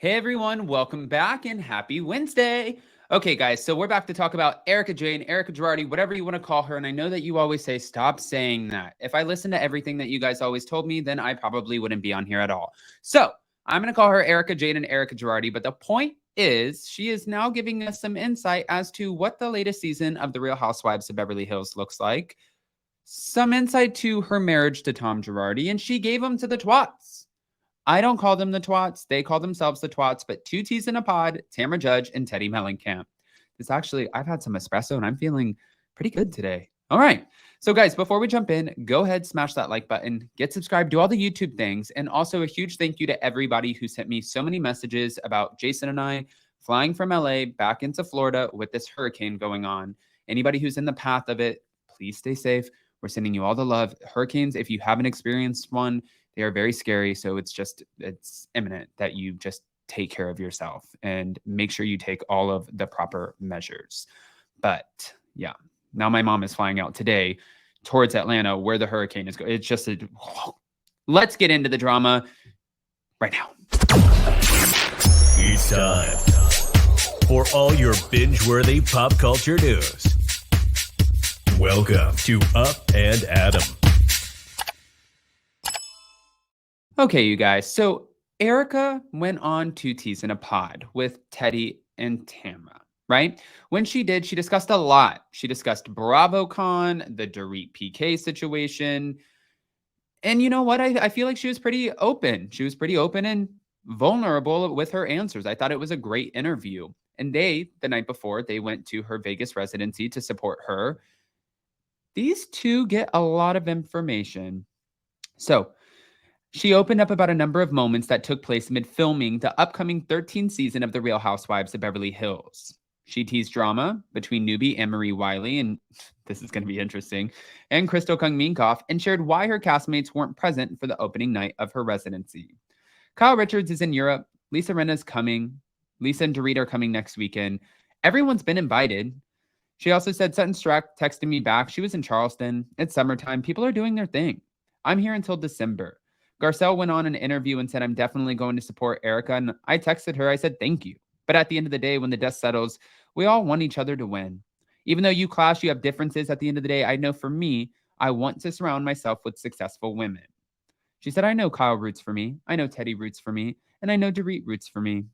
Hey everyone, welcome back and happy Wednesday. Okay guys, so we're back to talk about Erika Jayne, Erika Jayne, whatever you want to call her. And I know that you always say, stop saying that. If I listened to everything that you guys always told me, then I probably wouldn't be on here at all. So I'm going to call her Erika Jayne and Erika Jayne. But the point is, she is now giving us some insight as to what the latest season of The Real Housewives of Beverly Hills looks like. Some insight to her marriage to Tom Girardi, and she gave them to the twats. I don't call them the twats. They call themselves the twats, but 2 T's in a pod, Tamra Judge and Teddi Mellencamp. It's actually, I've had some espresso and I'm feeling pretty good today. All right. So guys, before we jump in, go ahead, smash that like button, get subscribed, do all the YouTube things. And also a huge thank you to everybody who sent me so many messages about Jason and I flying from LA back into Florida with this hurricane going on. Anybody who's in the path of it, please stay safe. We're sending you all the love. Hurricanes, if you haven't experienced one, they are very scary. So it's imminent that you just take care of yourself and make sure you take all of the proper measures. But yeah, now my mom is flying out today towards Atlanta where the hurricane is going. It's just let's get into the drama right now. It's time for all your binge-worthy pop culture news. Welcome to Up and Adam. Okay, you guys. So Erika went on 2 T's in a pod with Teddi and Tamra, right? When she did, she discussed a lot. She discussed BravoCon, the Dorit PK situation. And you know what? I feel like she was pretty open. She was pretty open and vulnerable with her answers. I thought it was a great interview. And the night before, they went to her Vegas residency to support her. These two get a lot of information. So she opened up about a number of moments that took place amid filming the upcoming 13th season of The Real Housewives of Beverly Hills. She teased drama between newbie Anne-Marie Wiley, and this is going to be interesting, and Crystal Kung Minkoff, and shared why her castmates weren't present for the opening night of her residency. Kyle Richards is in Europe. Lisa Rinna's coming. Lisa and Dorit are coming next weekend. Everyone's been invited. She also said Sutton Strack texted me back. She was in Charleston. It's summertime. People are doing their thing. I'm here until December. Garcelle went on an interview and said, I'm definitely going to support Erika. And I texted her. I said, thank you. But at the end of the day, when the dust settles, we all want each other to win. Even though you clash, you have differences. At the end of the day, I know for me, I want to surround myself with successful women. She said, I know Kyle roots for me. I know Teddi roots for me. And I know Dorit roots for me.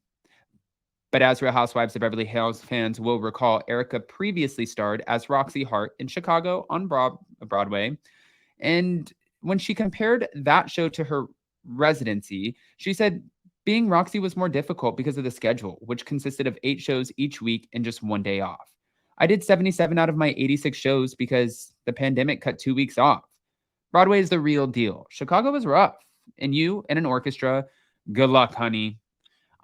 But as Real Housewives of Beverly Hills fans will recall, Erika previously starred as Roxy Hart in Chicago on Broadway. And when she compared that show to her residency, she said being Roxy was more difficult because of the schedule, which consisted of 8 shows each week and just 1 day off. I did 77 out of my 86 shows because the pandemic cut 2 weeks off. Broadway is the real deal. Chicago was rough. And you and an orchestra, good luck, honey.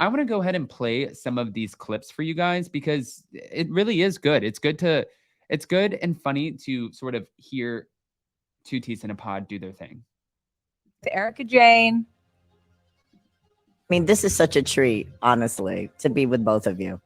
I want to go ahead and play some of these clips for you guys because it really is good. It's good and funny to sort of hear 2 T's in a pod do their thing. To Erika Jayne. I mean, this is such a treat, honestly, to be with both of you.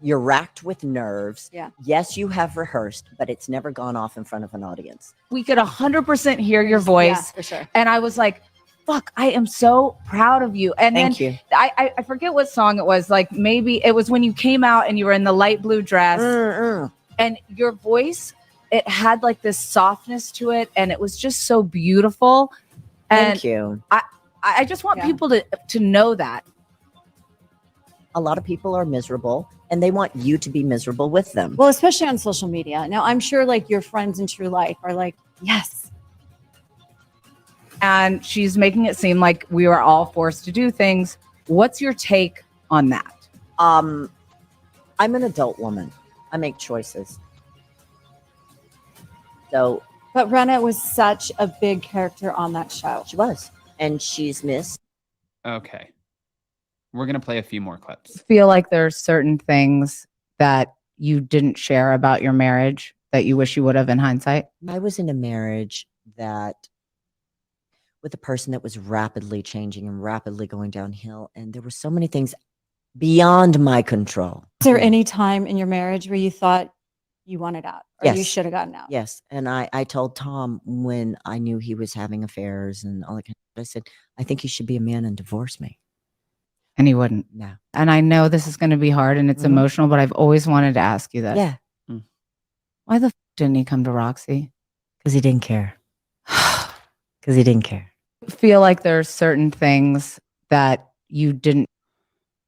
You're racked with nerves. Yeah. Yes, you have rehearsed, but it's never gone off in front of an audience. We could 100% hear your voice. Yeah, for sure. And I was like, fuck, I am so proud of you. And Thank then you. I forget what song it was. Like maybe it was when you came out and you were in the light blue dress and your voice, it had like this softness to it. And it was just so beautiful. And Thank you. I just want people to know that. A lot of people are miserable and they want you to be miserable with them. Well, especially on social media. Now, I'm sure like your friends in true life are like, yes. And she's making it seem like we were all forced to do things. What's your take on that? I'm an adult woman. I make choices. So But Brenna was such a big character on that show. she was. And she's missed. Okay. We're going to play a few more clips. Feel like there's certain things that you didn't share about your marriage that you wish you would have in hindsight? I was in a marriage that with a person that was rapidly changing and rapidly going downhill. And there were so many things beyond my control. Is there any time in your marriage where you thought you wanted out or you Yes. should have gotten out? Yes. And I told Tom when I knew he was having affairs and all that kind of stuff, I said, I think you should be a man and divorce me. And he wouldn't. No. And I know this is going to be hard and it's emotional, but I've always wanted to ask you this. Yeah. Why the didn't he come to Roxy? Because he didn't care. Because he didn't care. Feel like there are certain things that you didn't.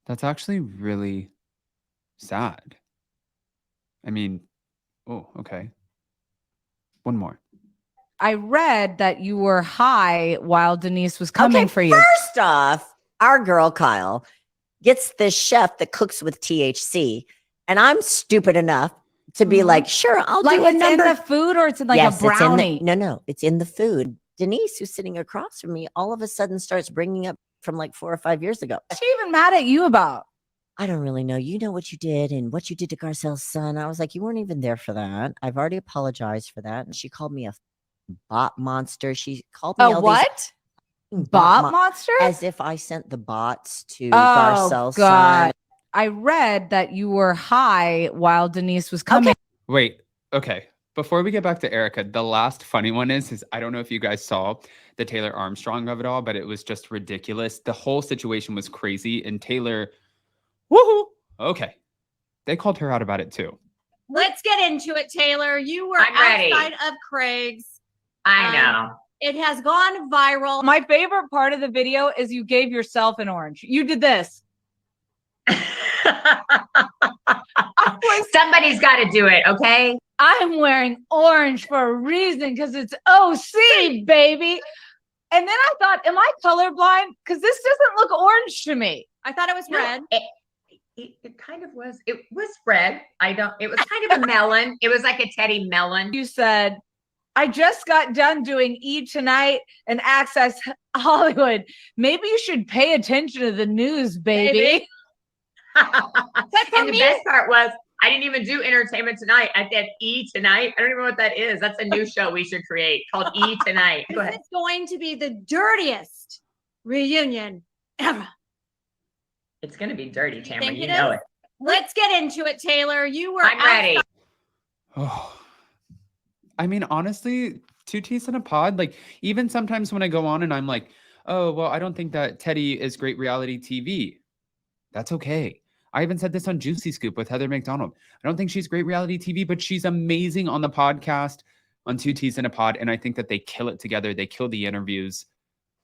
That's actually really sad. I mean, oh, okay. One more. I read that you were high while Denise was coming for you. First off, our girl Kyle gets this chef that cooks with THC, and I'm stupid enough to be like, sure, I'll Like do a it's number. in the food or it's in like Yes, a brownie? It's in no, it's in the food. Denise, who's sitting across from me, all of a sudden starts bringing up from like 4 or 5 years ago. What's she even mad at you about? I don't really know. You know what you did and what you did to Garcelle's son. I was like, you weren't even there for that. I've already apologized for that. And she called me a bot monster. She called me all What? these Bot monster? as if I sent the bots to Garcelle's son. I read that you were high while Denise was coming. Wait, okay. Before we get back to Erika, the last funny one is I don't know if you guys saw the Taylor Armstrong of it all, but it was just ridiculous. The whole situation was crazy, and Taylor, woohoo! Okay, they called her out about it too. Let's get into it, Taylor. You were I'm ready. outside of Craig's. I know. It has gone viral. My favorite part of the video is you gave yourself an orange. You did this. Somebody's got to do it, okay? I'm wearing orange for a reason because it's OC, baby. And then I thought, am I colorblind? Because this doesn't look orange to me. I thought it was red. It kind of was. It was red. It was kind of a melon. It was like a Teddy melon. You said, I just got done doing E! Tonight and Access Hollywood. Maybe you should pay attention to the news, baby. And the best part was, I didn't even do Entertainment Tonight. I did E! Tonight. I don't even know what that is. That's a new show we should create called E! Tonight. Go ahead. It's going to be the dirtiest reunion ever. It's going to be dirty, Tamara. think You it know is? it. Let's get into it, Taylor. You were I'm ready. Oh, I mean, honestly, 2 teas in a pod. Like, even sometimes when I go on and I'm like, oh, well, I don't think that Teddy is great reality TV. That's okay. I even said this on Juicy Scoop with Heather McDonald. I don't think she's great reality TV, but she's amazing on the podcast on 2 Teas in a Pod. And I think that they kill it together. They kill the interviews.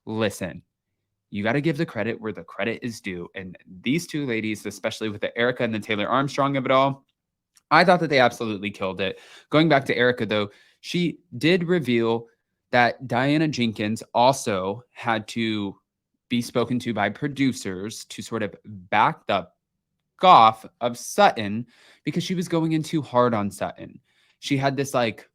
Listen, you got to give the credit where the credit is due. And these 2 ladies, especially with the Erika and the Taylor Armstrong of it all, I thought that they absolutely killed it. Going back to Erika, though, she did reveal that Diana Jenkins also had to be spoken to by producers to sort of back the off of Sutton because she was going in too hard on Sutton. She had this, like,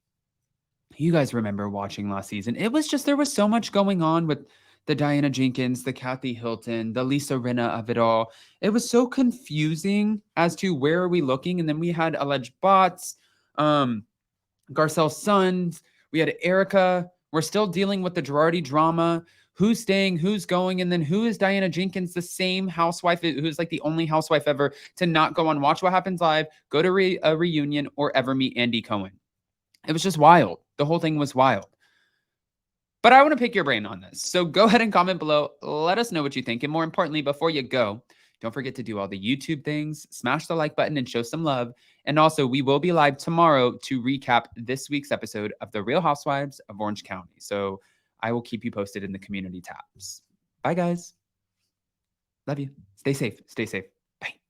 you guys remember watching last season. It was just, there was so much going on with the Diana Jenkins, the Kathy Hilton, the Lisa Rinna of it all. It was so confusing as to where are we looking. And then we had alleged bots, Garcelle's sons. We had Erika. We're still dealing with the Girardi drama. Who's staying, who's going, and then who is Diana Jenkins, the same housewife who's like the only housewife ever to not go on Watch What Happens Live, go to a reunion, or ever meet Andy Cohen. It was just wild. The whole thing was wild. But I want to pick your brain on this. So go ahead and comment below. Let us know what you think. And more importantly, before you go, don't forget to do all the YouTube things, smash the like button and show some love. And also, we will be live tomorrow to recap this week's episode of The Real Housewives of Orange County. So I will keep you posted in the community tabs. Bye, guys. Love you. Stay safe. Stay safe.